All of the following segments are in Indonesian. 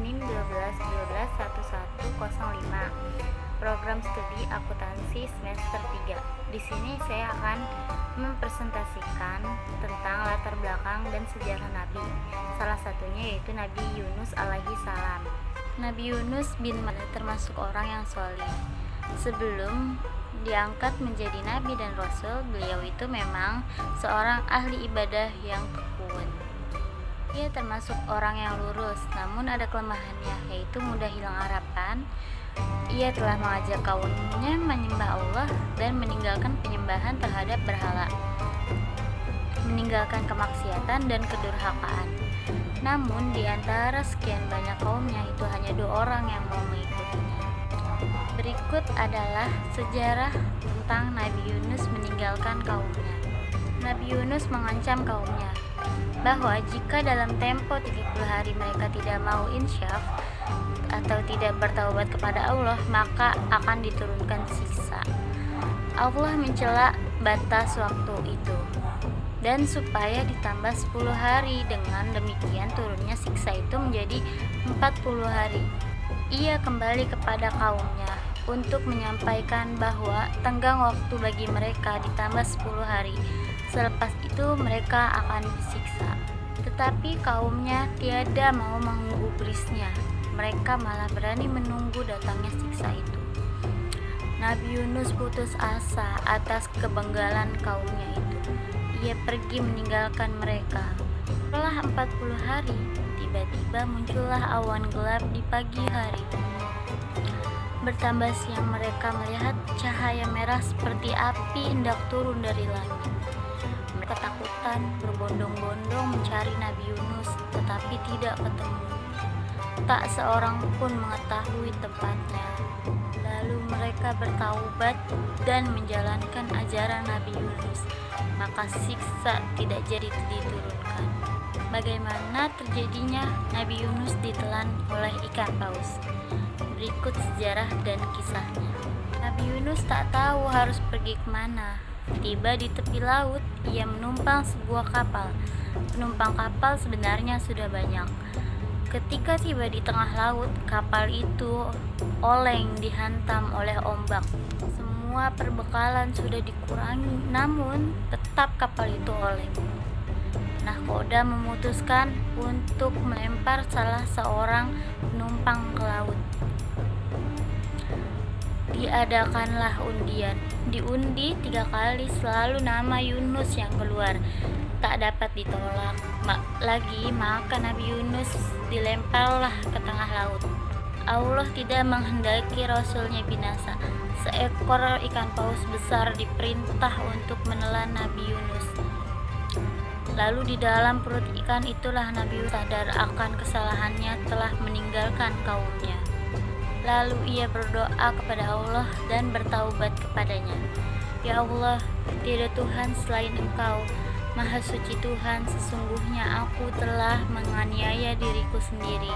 NIM 12 Program Studi Akuntansi semester 3. Di sini saya akan mempresentasikan tentang latar belakang dan sejarah Nabi. Salah satunya yaitu Nabi Yunus alaihi salam. Nabi Yunus bin Matta termasuk orang yang soleh. Sebelum diangkat menjadi nabi dan rasul, beliau itu memang seorang ahli ibadah yang tekun. Ia termasuk orang yang lurus, namun ada kelemahannya, yaitu mudah hilang harapan. Ia telah mengajak kaumnya menyembah Allah dan meninggalkan penyembahan terhadap berhala, meninggalkan kemaksiatan dan kedurhakaan. Namun di antara sekian banyak kaumnya itu hanya 2 orang yang mau mengikutinya. Berikut adalah sejarah tentang Nabi Yunus meninggalkan kaumnya. Nabi Yunus mengancam kaumnya bahwa jika dalam tempo 30 hari mereka tidak mau insyaf atau tidak bertaubat kepada Allah, maka akan diturunkan siksa. Allah mencela batas waktu itu dan supaya ditambah 10 hari. Dengan demikian turunnya siksa itu menjadi 40 hari. Ia kembali kepada kaumnya untuk menyampaikan bahwa tenggang waktu bagi mereka ditambah 10 hari. Selepas itu mereka akan disiksa. Tetapi kaumnya tiada mau menggubrisnya. Mereka malah berani menunggu datangnya siksa itu. Nabi Yunus putus asa atas kebanggalan kaumnya itu. Ia pergi meninggalkan mereka. Setelah 40 hari, tiba-tiba muncullah awan gelap di pagi hari. Bertambah siang mereka melihat cahaya merah seperti api hendak turun dari langit. Mereka ketakutan berbondong-bondong mencari Nabi Yunus, tetapi tidak ketemu. Tak seorang pun mengetahui tempatnya. Lalu mereka bertaubat dan menjalankan ajaran Nabi Yunus, maka siksa tidak jadi diturunkan. Bagaimana terjadinya Nabi Yunus ditelan oleh ikan paus? Berikut sejarah dan kisahnya. Nabi Yunus tak tahu harus pergi kemana. Tiba di tepi laut, ia menumpang sebuah kapal. Penumpang kapal sebenarnya sudah banyak. Ketika tiba di tengah laut, kapal itu oleng dihantam oleh ombak. Semua perbekalan sudah dikurangi, namun tetap kapal itu oleng. Nahkoda memutuskan untuk melempar salah seorang penumpang ke laut. Diadakanlah undian. Diundi 3 kali, selalu nama Yunus yang keluar. Tak dapat ditolak lagi, maka Nabi Yunus dilemparlah ke tengah laut. Allah tidak menghendaki Rasulnya binasa. Seekor ikan paus besar diperintah untuk menelan Nabi Yunus. Lalu di dalam perut ikan itulah Nabi Yunus sadar akan kesalahannya telah meninggalkan kaumnya. Lalu ia berdoa kepada Allah dan bertaubat kepadanya. Ya Allah, tiada Tuhan selain Engkau. Maha suci Tuhan, sesungguhnya aku telah menganiaya diriku sendiri,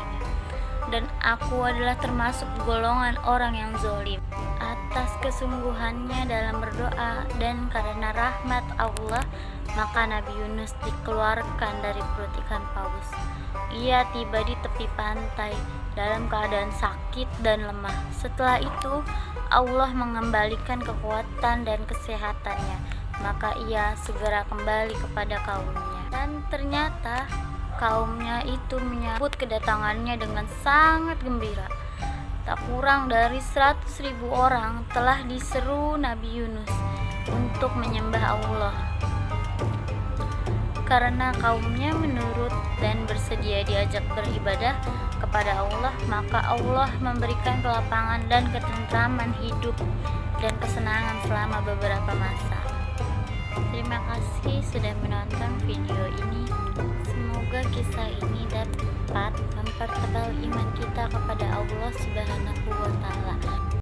dan aku adalah termasuk golongan orang yang zalim. Atas kesungguhannya dalam berdoa dan karena rahmat Allah, maka Nabi Yunus dikeluarkan dari perut ikan paus. Ia tiba di tepi pantai dalam keadaan sakit dan lemah. Setelah itu Allah mengembalikan kekuatan dan kesehatannya, maka ia segera kembali kepada kaumnya. Dan ternyata kaumnya itu menyambut kedatangannya dengan sangat gembira. Tak kurang dari 100.000 orang telah diseru Nabi Yunus untuk menyembah Allah. Karena kaumnya menurut dan bersedia diajak beribadah kepada Allah, maka Allah memberikan kelapangan dan ketentraman hidup dan kesenangan selama beberapa masa. Terima kasih sudah menonton video ini. Semoga kisah ini dapat mempertebal iman kita kepada Allah Subhanahu wa Ta'ala.